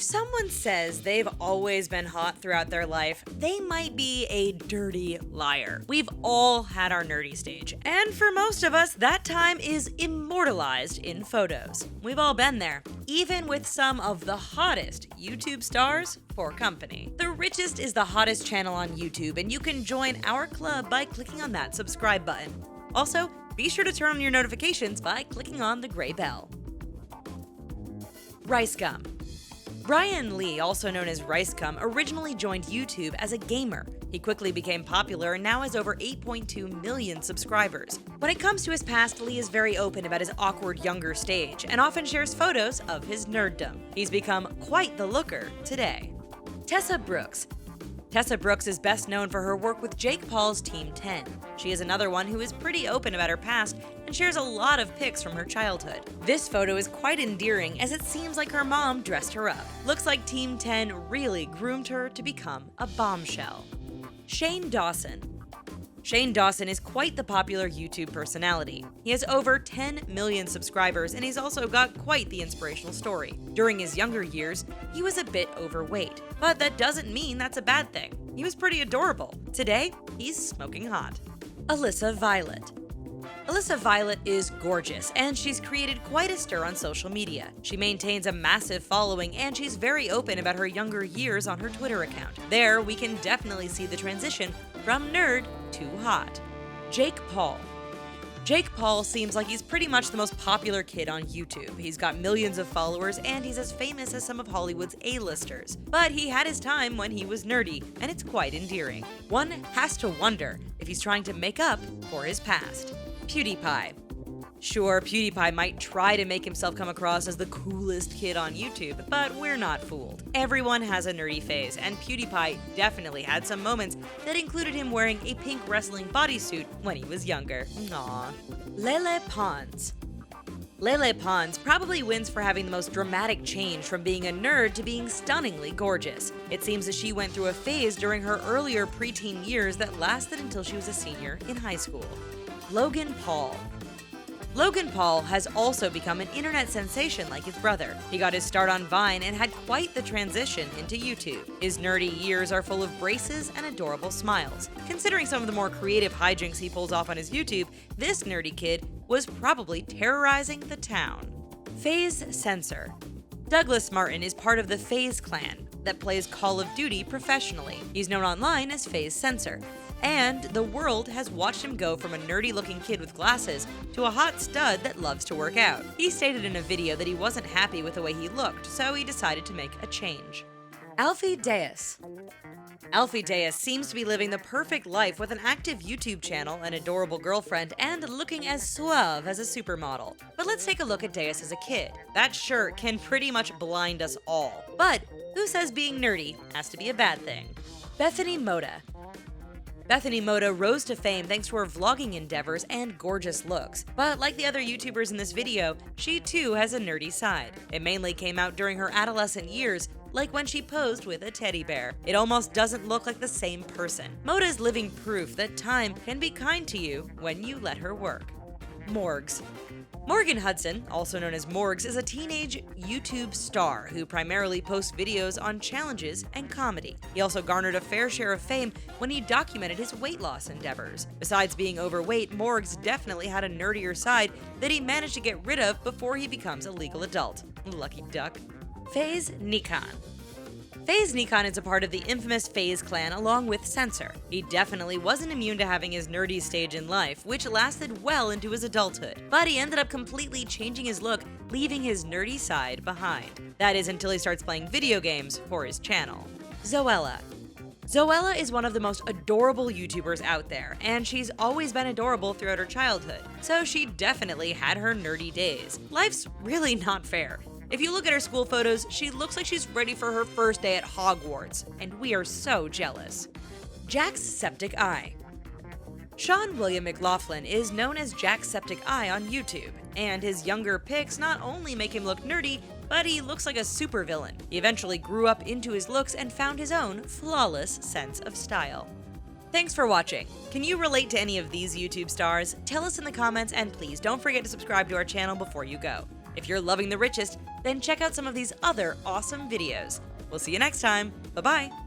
If someone says they've always been hot throughout their life, they might be a dirty liar. We've all had our nerdy stage, and for most of us, that time is immortalized in photos. We've all been there, even with some of the hottest YouTube stars for company. TheRichest is the hottest channel on YouTube, and you can join our club by clicking on that subscribe button. Also, be sure to turn on your notifications by clicking on the gray bell. Ricegum. Brian Lee, also known as Ricegum, originally joined YouTube as a gamer. He quickly became popular and now has over 8.2 million subscribers. When it comes to his past, Lee is very open about his awkward younger stage and often shares photos of his nerddom. He's become quite the looker today. Tessa Brooks. Tessa Brooks is best known for her work with Jake Paul's Team 10. She is another one who is pretty open about her past and shares a lot of pics from her childhood. This photo is quite endearing as it seems like her mom dressed her up. Looks like Team 10 really groomed her to become a bombshell. Shane Dawson. Shane Dawson is quite the popular YouTube personality. He has over 10 million subscribers and he's also got quite the inspirational story. During his younger years, he was a bit overweight, but that doesn't mean that's a bad thing. He was pretty adorable. Today, he's smoking hot. Alissa Violet. Alissa Violet is gorgeous, and she's created quite a stir on social media. She maintains a massive following, and she's very open about her younger years on her Twitter account. There, we can definitely see the transition from nerd to hot. Jake Paul. Jake Paul seems like he's pretty much the most popular kid on YouTube. He's got millions of followers, and he's as famous as some of Hollywood's A-listers. But he had his time when he was nerdy, and it's quite endearing. One has to wonder if he's trying to make up for his past. PEWDIEPIE. Sure, PEWDIEPIE might try to make himself come across as the coolest kid on YouTube, but we're not fooled. Everyone has a nerdy phase, and PEWDIEPIE definitely had some moments that included him wearing a pink wrestling bodysuit when he was younger. Aww. LELE PONS. LELE PONS probably wins for having the most dramatic change from being a nerd to being stunningly gorgeous. It seems that she went through a phase during her earlier preteen years that lasted until she was a senior in high school. Logan Paul. Logan Paul has also become an internet sensation like his brother. He got his start on Vine and had quite the transition into YouTube. His nerdy years are full of braces and adorable smiles. Considering some of the more creative hijinks he pulls off on his YouTube, this nerdy kid was probably terrorizing the town. FAZE Censor. Douglas Martin is part of the FAZE clan that plays Call of Duty professionally. He's known online as FAZE Censor. And the world has watched him go from a nerdy-looking kid with glasses to a hot stud that loves to work out. He stated in a video that he wasn't happy with the way he looked, so he decided to make a change. Alfie Deyes. Alfie Deyes seems to be living the perfect life with an active YouTube channel, an adorable girlfriend, and looking as suave as a supermodel. But let's take a look at Deyes as a kid. That shirt can pretty much blind us all. But who says being nerdy has to be a bad thing? Bethany Mota. Bethany Mota rose to fame thanks to her vlogging endeavors and gorgeous looks. But like the other YouTubers in this video, she too has a nerdy side. It mainly came out during her adolescent years, like when she posed with a teddy bear. It almost doesn't look like the same person. Mota is living proof that time can be kind to you when you let her work. Morgs. Morgan Hudson, also known as Morgs, is a teenage YouTube star who primarily posts videos on challenges and comedy. He also garnered a fair share of fame when he documented his weight loss endeavors. Besides being overweight, Morgs definitely had a nerdier side that he managed to get rid of before he becomes a legal adult. Lucky duck. FAZE NIKAN. FAZE NIKAN is a part of the infamous FAZE clan along with Censor. He definitely wasn't immune to having his nerdy stage in life, which lasted well into his adulthood. But he ended up completely changing his look, leaving his nerdy side behind. That is until he starts playing video games for his channel. Zoella. Zoella is one of the most adorable YouTubers out there, and she's always been adorable throughout her childhood, so she definitely had her nerdy days. Life's really not fair. If you look at her school photos, she looks like she's ready for her first day at Hogwarts, and we are so jealous. Jacksepticeye. Sean William McLaughlin is known as Jacksepticeye on YouTube, and his younger pics not only make him look nerdy, but he looks like a supervillain. He eventually grew up into his looks and found his own flawless sense of style. Thanks for watching. Can you relate to any of these YouTube stars? Tell us in the comments, and please don't forget to subscribe to our channel before you go. If you're loving The Richest, then check out some of these other awesome videos. We'll see you next time. Bye-bye.